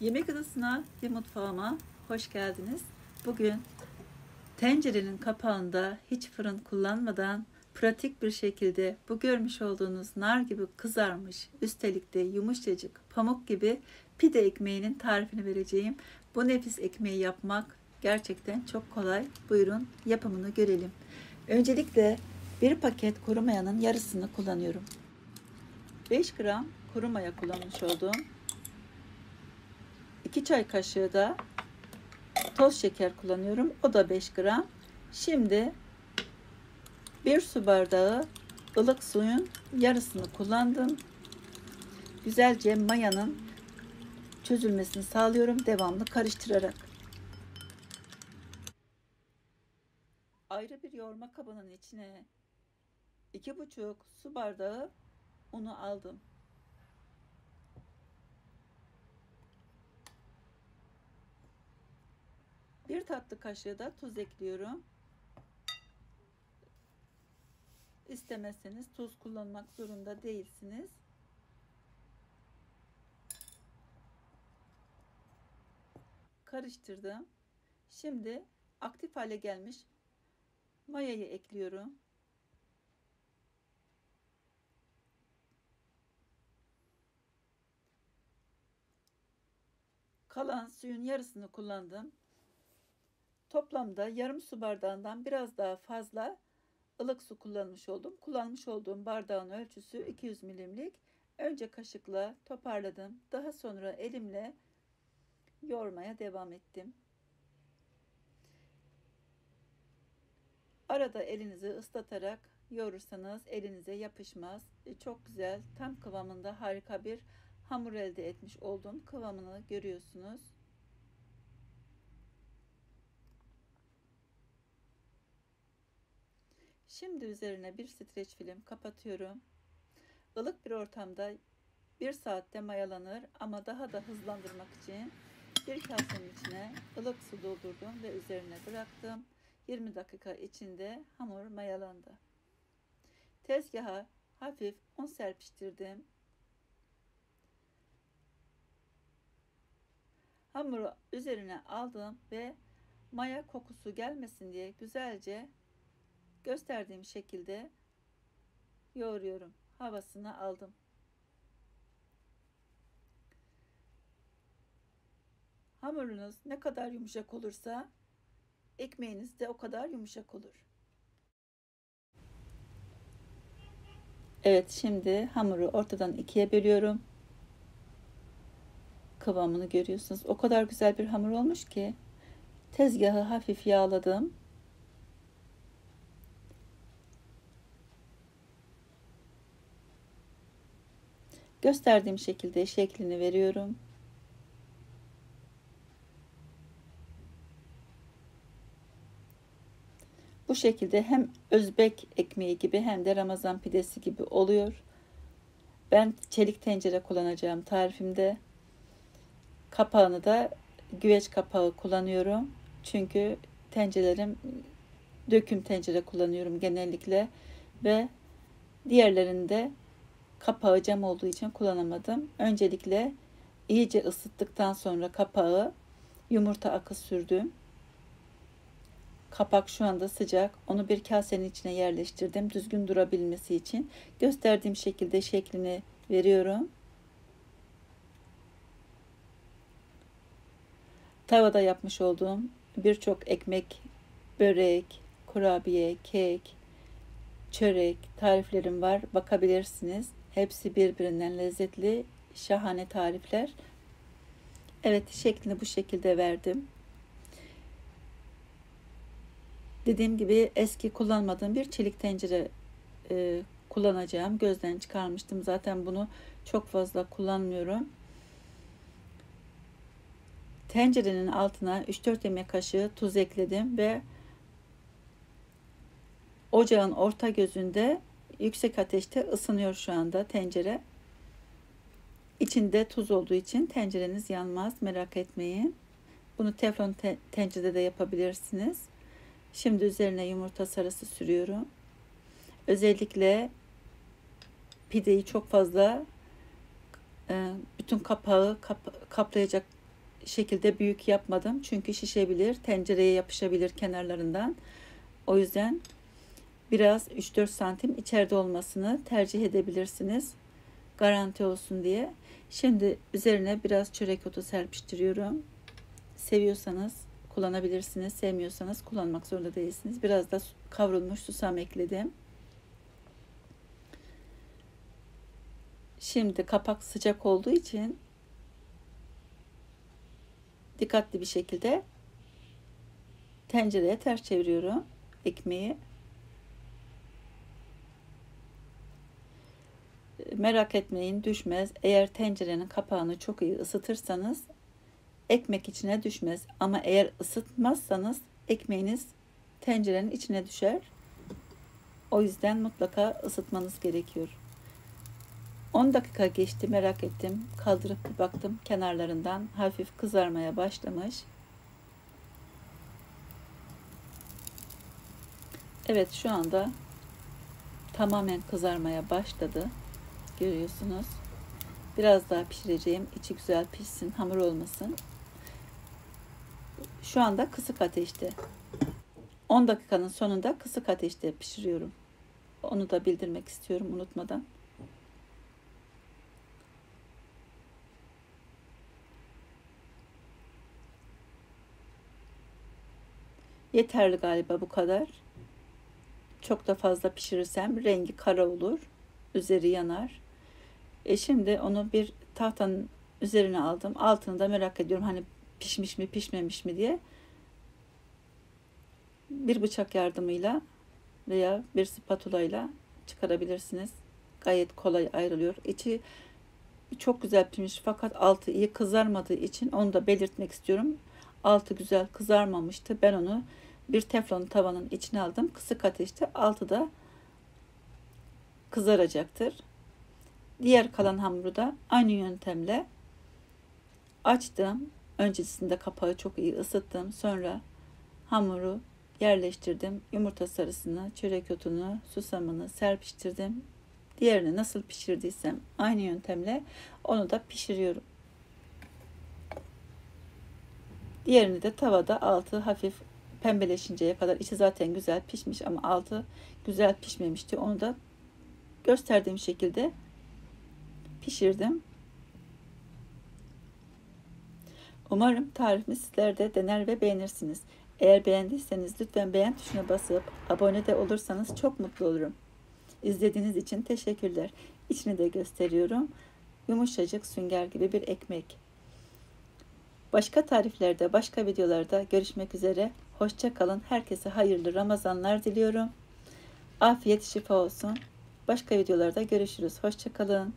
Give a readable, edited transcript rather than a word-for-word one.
Yemek odasına ve mutfağıma hoş geldiniz. Bugün tencerenin kapağında hiç fırın kullanmadan pratik bir şekilde bu görmüş olduğunuz nar gibi kızarmış, üstelik de yumuşacık, pamuk gibi pide ekmeğinin tarifini vereceğim. Bu nefis ekmeği yapmak gerçekten çok kolay. Buyurun yapımını görelim. Öncelikle bir paket kuru mayanın yarısını kullanıyorum. 5 gram kuru maya kullanmış olduğum, 2 çay kaşığı da toz şeker kullanıyorum. O da 5 gram. Şimdi 1 su bardağı ılık suyun yarısını kullandım. Güzelce mayanın çözülmesini sağlıyorum devamlı karıştırarak. Ayrı bir yoğurma kabının içine 2,5 su bardağı unu aldım. Bir tatlı kaşığı da tuz ekliyorum. İstemezseniz tuz kullanmak zorunda değilsiniz. Karıştırdım. Şimdi aktif hale gelmiş mayayı ekliyorum. Kalan suyun yarısını kullandım. Toplamda yarım su bardağından biraz daha fazla ılık su kullanmış oldum. Kullanmış olduğum bardağın ölçüsü 200 milimlik. Önce kaşıkla toparladım. Daha sonra elimle yoğurmaya devam ettim. Arada elinizi ıslatarak yoğurursanız elinize yapışmaz. Çok güzel, tam kıvamında harika bir hamur elde etmiş oldum. Kıvamını görüyorsunuz. Şimdi üzerine bir streç film kapatıyorum. Ilık bir ortamda 1 saatte mayalanır ama daha da hızlandırmak için bir kasenin içine ılık su doldurdum ve üzerine bıraktım. 20 dakika içinde hamur mayalandı. Tezgaha hafif un serpiştirdim. Hamuru üzerine aldım ve maya kokusu gelmesin diye güzelce gösterdiğim şekilde yoğuruyorum. Havasını aldım. Hamurunuz ne kadar yumuşak olursa ekmeğiniz de o kadar yumuşak olur. Evet, şimdi hamuru ortadan ikiye bölüyorum. Kıvamını görüyorsunuz. O kadar güzel bir hamur olmuş ki tezgahı hafif yağladım. Gösterdiğim şekilde şeklini veriyorum. Bu şekilde hem Özbek ekmeği gibi hem de Ramazan pidesi gibi oluyor. Ben çelik tencere kullanacağım tarifimde. Kapağını da güveç kapağı kullanıyorum. Çünkü tencerelerim döküm tencere kullanıyorum genellikle ve diğerlerinde kapağı cam olduğu için kullanamadım. Öncelikle iyice ısıttıktan sonra kapağı yumurta akı sürdüm. Kapak şu anda sıcak. Onu bir kasenin içine yerleştirdim. Düzgün durabilmesi için. Gösterdiğim şekilde şeklini veriyorum. Tavada yapmış olduğum birçok ekmek, börek, kurabiye, kek, çörek tariflerim var. Bakabilirsiniz. Hepsi birbirinden lezzetli, şahane tarifler. Evet, şeklini bu şekilde verdim. Dediğim gibi eski kullanmadığım bir çelik tencere kullanacağım. Gözden çıkarmıştım. Zaten bunu çok fazla kullanmıyorum. Tencerenin altına 3-4 yemek kaşığı tuz ekledim ve ocağın orta gözünde yüksek ateşte ısınıyor şu anda tencere. İçinde tuz olduğu için tencereniz yanmaz, merak etmeyin. Bunu teflon tencerede de yapabilirsiniz. Şimdi üzerine yumurta sarısı sürüyorum. Özellikle pideyi çok fazla bütün kapağı kaplayacak şekilde büyük yapmadım. Çünkü şişebilir, tencereye yapışabilir kenarlarından. O yüzden biraz 3-4 santim içeride olmasını tercih edebilirsiniz. Garanti olsun diye. Şimdi üzerine biraz çörek otu serpiştiriyorum. Seviyorsanız kullanabilirsiniz. Sevmiyorsanız kullanmak zorunda değilsiniz. Biraz da kavrulmuş susam ekledim. Şimdi kapak sıcak olduğu için dikkatli bir şekilde tencereye ters çeviriyorum ekmeği. Merak etmeyin, düşmez. Eğer tencerenin kapağını çok iyi ısıtırsanız ekmek içine düşmez. Ama eğer ısıtmazsanız ekmeğiniz tencerenin içine düşer. O yüzden mutlaka ısıtmanız gerekiyor. 10 dakika geçti, merak ettim. Kaldırıp bir baktım, kenarlarından hafif kızarmaya başlamış. Evet, şu anda tamamen kızarmaya başladı. Görüyorsunuz. Biraz daha pişireceğim. İçi güzel pişsin, hamur olmasın. Şu anda kısık ateşte. 10 dakikanın sonunda kısık ateşte pişiriyorum. Onu da bildirmek istiyorum unutmadan. Yeterli galiba bu kadar. Çok da fazla pişirirsem rengi kara olur. Üzeri yanar. Şimdi onu bir tahtanın üzerine aldım. Altını da merak ediyorum hani pişmiş mi pişmemiş mi diye. Bir bıçak yardımıyla veya bir spatula ile çıkarabilirsiniz. Gayet kolay ayrılıyor. İçi çok güzel pişmiş fakat altı iyi kızarmadığı için onu da belirtmek istiyorum. Altı güzel kızarmamıştı. Ben onu bir teflon tavanın içine aldım. Kısık ateşte, altı da kızaracaktır. Diğer kalan hamuru da aynı yöntemle açtım. Öncesinde kapağı çok iyi ısıttım. Sonra hamuru yerleştirdim. Yumurta sarısını, çörek otunu, susamını serpiştirdim. Diğerini nasıl pişirdiysem aynı yöntemle onu da pişiriyorum. Diğerini de tavada altı hafif pembeleşinceye kadar, içi zaten güzel pişmiş ama altı güzel pişmemişti. Onu da gösterdiğim şekilde pişirdim. Umarım tarifimi sizler de dener ve beğenirsiniz. Eğer beğendiyseniz lütfen beğen tuşuna basıp abone de olursanız çok mutlu olurum. İzlediğiniz için teşekkürler. İçini de gösteriyorum. Yumuşacık sünger gibi bir ekmek. Başka tariflerde, başka videolarda görüşmek üzere. Hoşça kalın. Herkese hayırlı Ramazanlar diliyorum. Afiyet şifa olsun. Başka videolarda görüşürüz. Hoşça kalın.